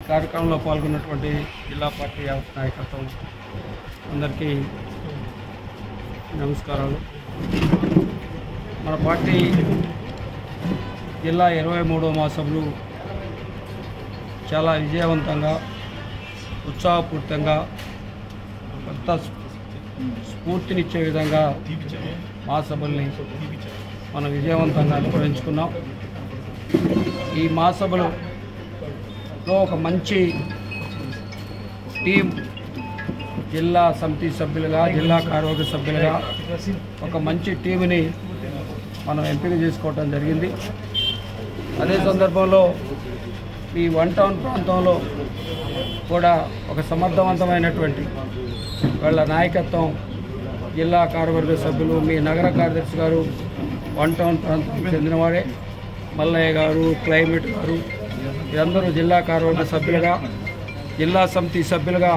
కార్యక్రమంలో పాల్గొన్నటువంటి జిల్లా పార్టీ నాయకత్వం అందరికీ నమస్కారాలు. మన పార్టీ జిల్లా 23వ మహాసభలు చాలా విజయవంతంగా ఉత్సాహపూరితంగా కొత్త స్ఫూర్తినిచ్చే విధంగా మహాసభల్ని మనం విజయవంతంగా నిర్వహించుకున్నాం. ఈ మహాసభలో ఒక మంచి టీం జిల్లా సమితి సభ్యులుగా జిల్లా కార్యవర్గ సభ్యులుగా ఒక మంచి టీంని మనం ఎంపిక చేసుకోవడం జరిగింది. అదే సందర్భంలో ఈ వన్ టౌన్ ప్రాంతంలో కూడా ఒక సమర్థవంతమైనటువంటి వాళ్ళ నాయకత్వం జిల్లా కార్యవర్గ సభ్యులు, మీ నగర కార్యదర్శి గారు వన్ టౌన్ ప్రాంతానికి చెందినవాడే, మల్లయ్య గారు, క్లైమేట్ గారు, వీరందరూ జిల్లా కార్యవర్గ సభ్యులుగా జిల్లా సమితి సభ్యులుగా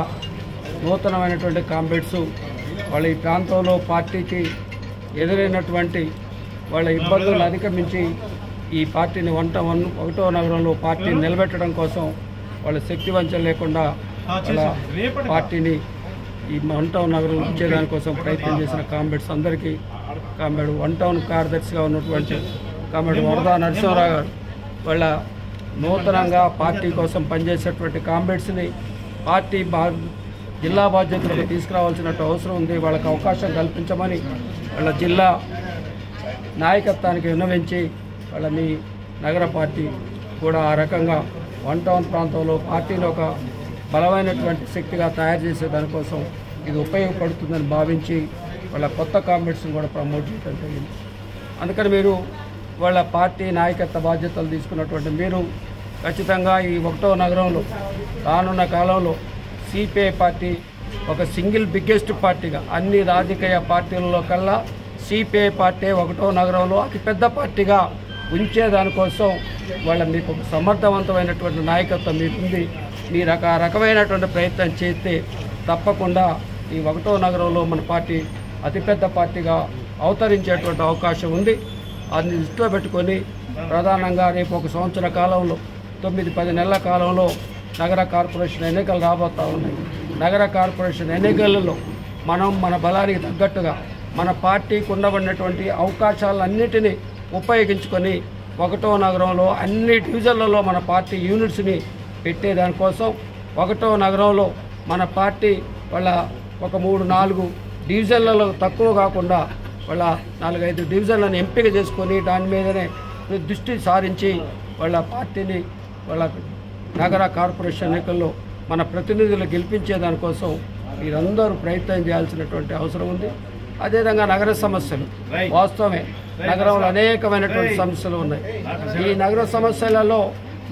నూతనమైనటువంటి కామ్రేడ్స్ వాళ్ళ ఈ ప్రాంతంలో పార్టీకి ఎదురైనటువంటి వాళ్ళ ఇబ్బందులను అధిగమించి ఈ పార్టీని ఒకటో నగరంలో పార్టీని నిలబెట్టడం కోసం వాళ్ళ శక్తి వంచన లేకుండా వాళ్ళ పార్టీని ఈ వన్ టౌన్ నగరం ఇచ్చేదానికోసం ప్రయత్నం చేసిన కామ్రేడ్స్ అందరికీ, కామ్రేడ్ వన్ టౌన్ కార్యదర్శిగా ఉన్నటువంటి కామ్రేడ్ వరదా నరసింహరావు గారు వాళ్ళ నూతనంగా పార్టీ కోసం పనిచేసేటువంటి కామ్రేడ్స్ని పార్టీ జిల్లా బాధ్యతలకు తీసుకురావాల్సిన అవసరం ఉంది. వాళ్ళకి అవకాశం కల్పించమని వాళ్ళ జిల్లా నాయకత్వానికి విన్నవించి వాళ్ళని నగర పార్టీ కూడా ఆ రకంగా వన్ టౌన్ ప్రాంతంలో పార్టీని ఒక బలమైనటువంటి శక్తిగా తయారు చేసే దానికోసం ఇది ఉపయోగపడుతుందని భావించి వాళ్ళ కొత్త కామ్రేడ్స్ని కూడా ప్రమోట్ చేయడం జరిగింది. అందుకని మీరు వాళ్ళ పార్టీ నాయకత్వ బాధ్యతలు తీసుకున్నటువంటి మీరు ఖచ్చితంగా ఈ ఒకటో నగరంలో రానున్న కాలంలో సిపిఐ పార్టీ ఒక సింగిల్ బిగ్గెస్ట్ పార్టీగా అన్ని రాజకీయ పార్టీలలో కల్లా సిపిఐ పార్టీ ఒకటో నగరంలో అతిపెద్ద పార్టీగా ఉంచేదానికోసం వాళ్ళ మీకు ఒక సమర్థవంతమైనటువంటి నాయకత్వం మీకుంది. మీరు ఆ రకమైనటువంటి ప్రయత్నం చేస్తే తప్పకుండా ఈ ఒకటో నగరంలో మన పార్టీ అతిపెద్ద పార్టీగా అవతరించేటువంటి అవకాశం ఉంది. అది దృష్టిలో పెట్టుకొని ప్రధానంగా రేపు ఒక సంవత్సర కాలంలో 9-10 నెలల కాలంలో నగర కార్పొరేషన్ ఎన్నికలు రాబోతూ ఉన్నాయి. నగర కార్పొరేషన్ ఎన్నికలలో మనం మన బలానికి తగ్గట్టుగా మన పార్టీకి ఉండబడినటువంటి అవకాశాలన్నిటినీ ఉపయోగించుకొని ఒకటో నగరంలో అన్ని డివిజన్లలో మన పార్టీ యూనిట్స్ని పెట్టేదానికోసం ఒకటో నగరంలో మన పార్టీ వాళ్ళ ఒక 3-4 డివిజన్లలో తక్కువ కాకుండా వాళ్ళ 4-5 డివిజన్లను ఎంపిక చేసుకొని దాని మీదనే దృష్టి సారించి వాళ్ళ పార్టీని వాళ్ళ నగర కార్పొరేషన్ ఎన్నికల్లో మన ప్రతినిధులు గెలిపించేదానికోసం మీరందరూ ప్రయత్నం చేయాల్సినటువంటి అవసరం ఉంది. అదేవిధంగా నగర సమస్యలు వాస్తవమే, నగరంలో అనేకమైనటువంటి సమస్యలు ఉన్నాయి. ఈ నగర సమస్యలలో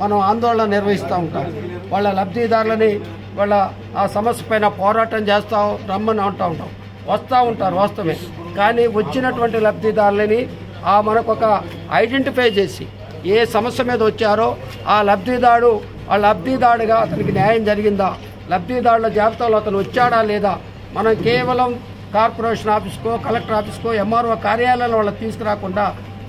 మనం ఆందోళన నిర్వహిస్తూ ఉంటాం. వాళ్ళ లబ్ధిదారులని వాళ్ళ ఆ సమస్య పైన పోరాటం చేస్తూ రమ్మని అంటూ ఉంటాం, వస్తూ ఉంటారు వాస్తవమే. కానీ వచ్చినటువంటి లబ్ధిదారులని మనకు ఒక ఐడెంటిఫై చేసి ఏ సమస్య మీద వచ్చారో ఆ లబ్ధిదారుడుగా అతనికి న్యాయం జరిగిందా, లబ్ధిదారుల జాబితాలో అతను వచ్చాడా లేదా, మనం కేవలం కార్పొరేషన్ ఆఫీస్కో కలెక్టర్ ఆఫీస్కో ఎంఆర్ఓ కార్యాలయంలో వాళ్ళకి తీసుకురాకుండా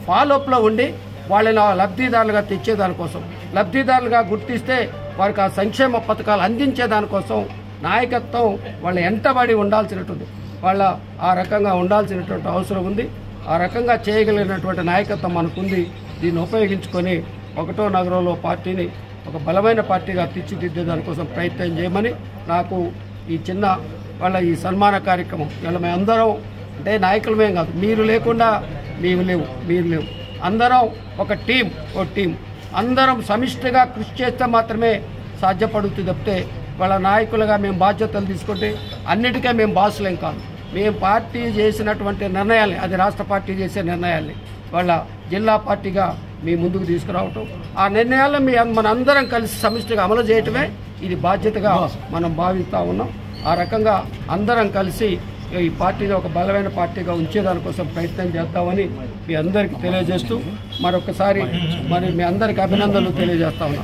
ఫాలోఅప్లో ఉండి వాళ్ళని లబ్ధిదారులుగా తెచ్చేదానికోసం, లబ్ధిదారులుగా గుర్తిస్తే వారికి ఆ సంక్షేమ పథకాలు అందించేదానికోసం నాయకత్వం వాళ్ళ ఎంటబడి ఉండాల్సినటువంటి వాళ్ళ ఆ రకంగా ఉండాల్సినటువంటి అవసరం ఉంది. ఆ రకంగా చేయగలిగినటువంటి నాయకత్వం మనకుంది. దీన్ని ఉపయోగించుకొని ఒకటో నగరంలో పార్టీని ఒక బలమైన పార్టీగా తీర్చిదిద్దే దానికోసం ప్రయత్నం చేయమని నాకు ఈ చిన్న వాళ్ళ ఈ సన్మాన కార్యక్రమం ఇలా మేము అందరం అంటే నాయకులమేం కాదు, మీరు లేకుండా మీరు లేవు, అందరం ఒక టీం అందరం సమిష్టిగా కృషి చేస్తే మాత్రమే సాధ్యపడుతుంది. తప్పితే వాళ్ళ నాయకులుగా మేము బాధ్యతలు తీసుకుంటే అన్నిటికీ మేము బాసులేం కాదు. మేము పార్టీ చేసినటువంటి నిర్ణయాల్ని, అది రాష్ట్ర పార్టీ చేసే నిర్ణయాల్ని వాళ్ళ జిల్లా పార్టీగా మీ ముందుకు తీసుకురావటం, ఆ నిర్ణయాలను మన అందరం కలిసి సమిష్టిగా అమలు చేయటమే ఇది బాధ్యతగా మనం భావిస్తూ ఉన్నాం. ఆ రకంగా అందరం కలిసి ఈ పార్టీని ఒక బలమైన పార్టీగా ఉంచేదానికోసం ప్రయత్నం చేద్దామని మీ అందరికీ తెలియజేస్తూ మరొకసారి మీ అందరికీ అభినందనలు తెలియజేస్తా ఉన్నాం.